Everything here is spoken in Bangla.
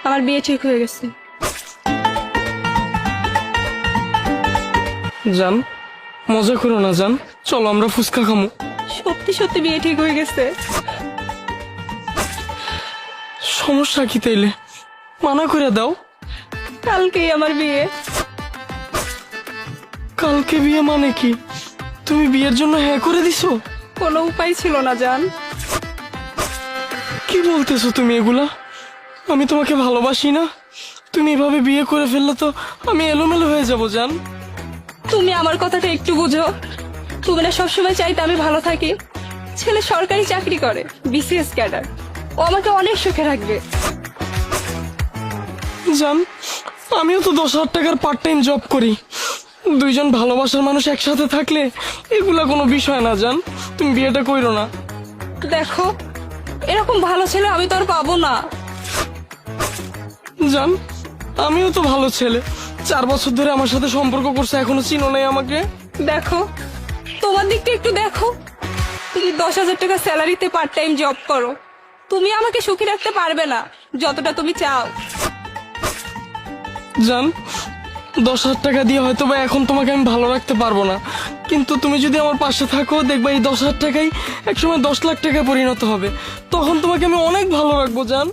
আমার বিয়ে ঠিক হয়ে গেছে। জান, মজা করো না জান, চলো আমরা ফুচকা খামু। সত্যি সত্যি বিয়ে ঠিক হয়ে গেছে। সমস্যা কি তাইলে? মানা করে দাও। কালকেই আমার বিয়ে। কালকে বিয়ে মানে কি? তুমি বিয়ের জন্য হ্যাঁ করে দিছো? কোনো উপায় ছিল না জান। কি বলতেছো তুমি এগুলা? আমি তোমাকে ভালোবাসি না? তুমি এভাবে বিয়ে করে ফেললে তো আমি এলোমেলো হয়ে যাব জান। তুমি আমার কথাটা একটু বুঝো। তুমি না সবসময় চাইতে আমি ভালো থাকি। ছেলে সরকারি চাকরি করে, বিসিএস ক্যাডার। ও আমাকে অনেক সুখে রাখবে। জান, আমিও তো 10,000 টাকার পার্ট টাইম জব করি। দুইজন ভালোবাসার মানুষ একসাথে থাকলে এগুলা কোনো বিষয় না জান। তুমি বিয়েটা কইরো না। দেখো, এরকম ভালো ছেলে আমি তো আর পাবো না। জান, আমিও তো ভালো ছেলে। 4 বছর ধরে আমার সাথে সম্পর্ক করছে, এখনো চিনো নাই আমাকে। দেখো, তোমার দিকটা একটু দেখো। তুমি 10,000 টাকা স্যালারিতে পার্ট টাইম জব করো। তুমি আমাকে সুখী রাখতে পারবে না যতটা তুমি চাও। জান, 10,000 টাকা দিয়ে হয়তো বা এখন তোমাকে আমি ভালো রাখতে পারবো না, কিন্তু তুমি যদি আমার পাশে থাকো দেখবা এই 10,000 টাকাই একসময় 10 লাখ টাকায় পরিণত হবে। তখন তোমাকে আমি অনেক ভালো রাখবো জান।